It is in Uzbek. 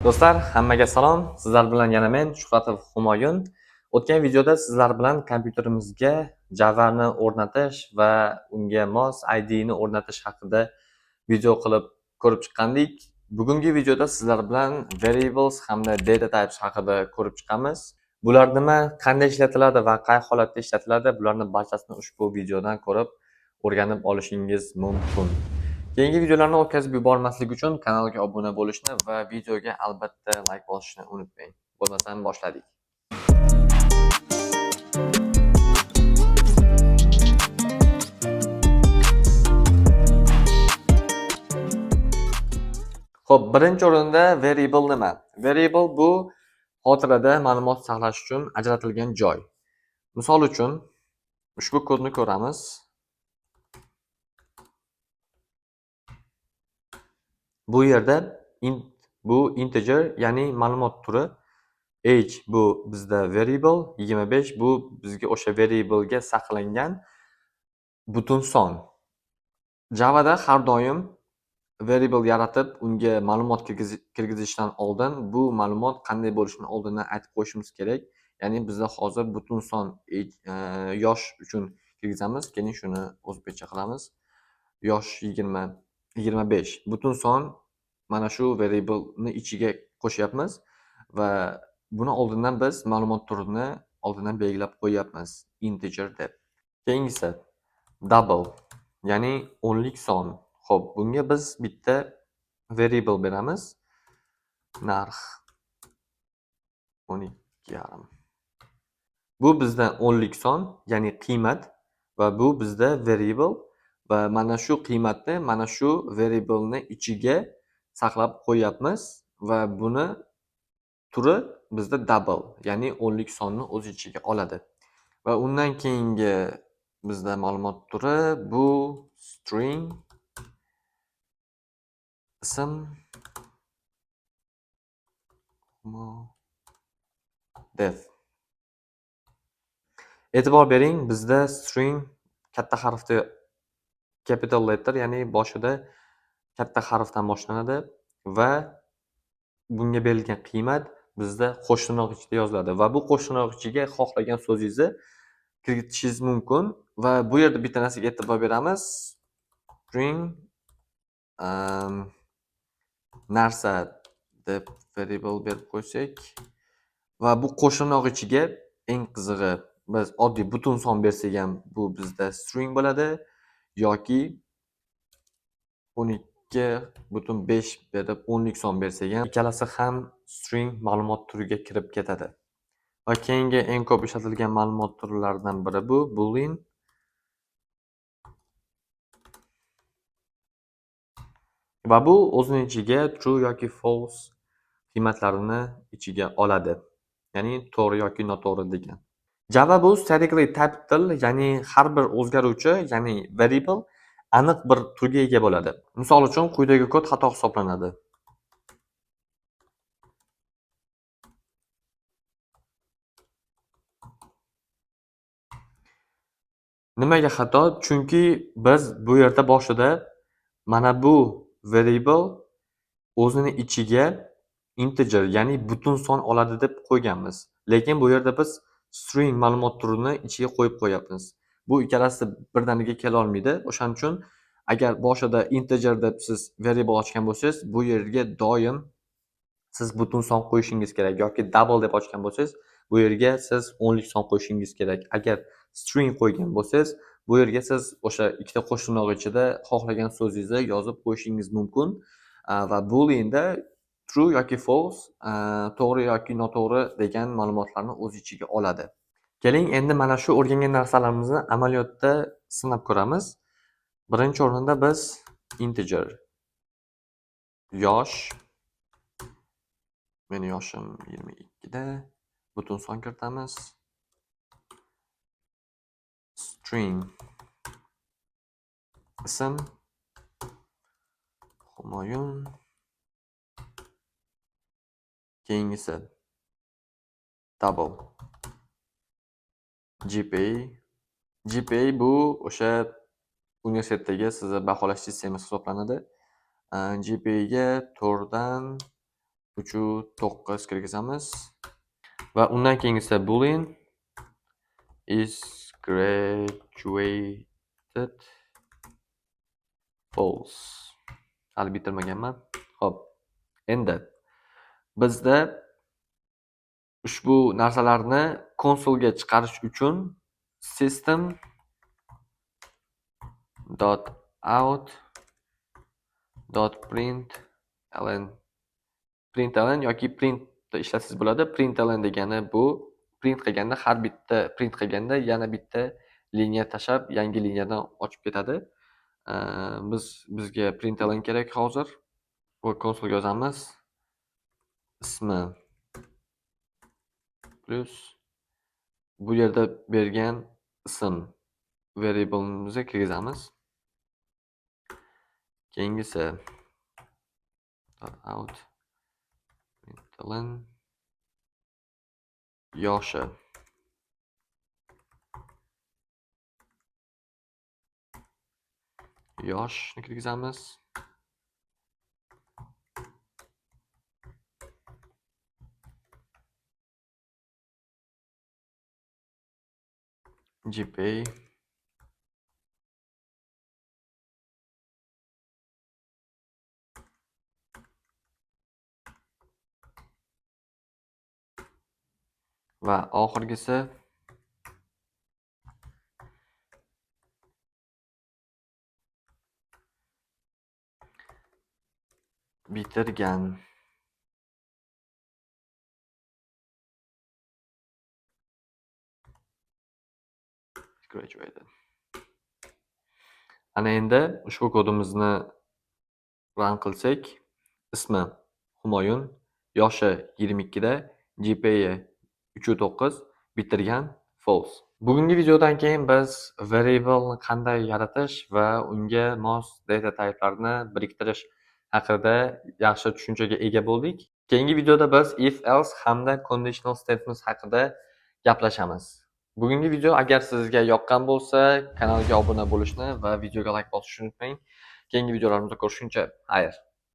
Do'stlar, hammaga salom. Sizlar bilan yana men Shuhratov Humoyun. O'tgan videoda sizlar bilan kompyuterimizga Java'ni o'rnatish va unga mos ID ni o'rnatish haqida video qilib ko'rib chiqqandik. Bugungi videoda sizlar bilan variables hamda data types haqida ko'rib chiqamiz. Bular nima, qanday ishlatiladi va qay holatda ishlatiladi, bularni barchasini ushbu videodan ko'rib o'rganib olishingiz mumkin. Keyingi videolarni o'tkazib yubormaslik uchun kanalga obuna bo'lishni va videoga albatta like bosishni unutmang. Bo'lmasam boshladik. Xo'p, birinchi o'rinda variable nima? Variable bu xotirada ma'lumot saqlash uchun ajratilgan joy. Misol uchun ushbu kodni ko'ramiz. Bu yerda int bu integer, ya'ni ma'lumot turi. Age bu bizda variable, 25 bu bizga o'sha variable ga saqlangan butun son. Java'da har doim variable yaratib, unga ma'lumot kirgizishdan oldin bu ma'lumot qanday bo'lishini oldindan aytib qo'yishimiz kerak. Ya'ni bizda hozir butun son yosh uchun kirgizamiz. Keyin shuni o'zbekcha qilamiz. Yosh 25. Butun son mana shu variable ni ichiga qo'shyapmiz va buni oldindan biz ma'lumot turini oldindan belgilab qo'yapmiz integer deb. Keyingisi double, ya'ni o'nlik son. Xo'p, bunga biz bitta variable beramiz. Narx 12,5. Bu bizda o'nlik son, ya'ni qiymat va bu bizda variable va mana shu qiymatni mana shu variable ni ichiga saqlab qo'yapmiz va buni turi bizda double, ya'ni o'nlik sonni o'z ichiga oladi. Va undan keyingi bizda ma'lumot turi bu string, ism, def. E'tibor bering, bizda string katta harfda capital letter, ya'ni boshida katta harfdan boshlanadi va bunga berilgan qiymat bizda qo'shtirnoq ichida yoziladi va bu qo'shtirnoq ichiga xohlagan so'zingizni kiritishingiz mumkin va bu yerda bitta narsaga e'tibor beramiz. String narsa deb variable berib qo'ysak va bu qo'shtirnoq ichiga eng qizig'i biz oddiy butun son bersak ham bu bizda string bo'ladi yoki 12,5 berib o'nlik son bersak ham ikkalasi ham string ma'lumot turiga kirib ketadi. Va keyingi eng ko'p ishlatilgan ma'lumot turlaridan biri bu boolean. Va bu o'zining ichiga true yoki false qiymatlarini ichiga oladi. Ya'ni to'g'ri yoki noto'g'ri degan. Java bu statically typed til, ya'ni har bir o'zgaruvchi, ya'ni variable aniq bir turga ega bo'ladi. Misol uchun quyidagi kod xato hisoblanadi. Nimaga xato? Chunki biz bu yerda boshida mana bu variable o'zini ichiga integer, ya'ni butun son oladi deb qo'yganmiz. Lekin bu yerda biz string ma'lumot turini ichiga qo'yib qo'yapmiz. Bu ikkalasi birdaniga kela olmaydi. O'shaning uchun agar boshida integer deb siz variable ochgan bo'lsangiz, bu yerga doim siz butun son qo'yishingiz kerak yoki double deb ochgan bo'lsangiz, bu yerga siz o'nlik son qo'yishingiz kerak. Agar string qo'ygan bo'lsangiz, bu yerga siz o'sha ikkita qo'shtirnoq ichida xohlagan so'zingizni yozib qo'yishingiz mumkin. Va booleanda true yoki false, to'g'ri yoki noto'g'ri degan ma'lumotlarni o'z ichiga oladi. Keling, endi mana shu o'rgangan narsalarimizni amaliyotda sinab ko'ramiz. Birinchi o'rinda biz integer yosh, meni yoshim 22 da butun son kiritamiz. String ism Humoyun. Keyingisi double GPA bu o'sha universitetdagi sizni baholash sistemasi hisoblanadi. GPA ga 4 dan 3.9 kirgizamiz va undan keyingisi boolean is graduated false. Hali bitirmaganman. Xo'p. Endi bizda ushbu narsalarni konsolga chiqarish uchun system.out.println yoki printda ishlasangiz bo'ladi. Println degani bu print qilganda har bitta print qilganda yana bitta liniya tashlab, yangi liniyadan ochib ketadi. Bizga println kerak hozir. Bu konsolga yozamiz. Ismi plus bu yerda bergan ism variable'imizni kirgizamiz. Keyingisi out println yoshi yoshni kirgizamiz. GPA va oxirgisi bitirgan. Graduated. Ana endi ushbu kodimizni run qilsak, ismi Humoyun, yoshi 22 da, GPA 3.9, bitirgan false. Bugungi videodan keyin biz variable'ni qanday yaratish va unga mos data type'larni biriktirish haqida yaxshi tushunchaga ega bo'ldik. Keyingi videoda biz if else hamda conditional statements haqida gaplashamiz. Bugungi video agar sizga yoqqan bo'lsa, kanalga obuna bo'lishni va videoga like bosishni unutmang. Keyingi videolarimizda ko'rishguncha, xayr.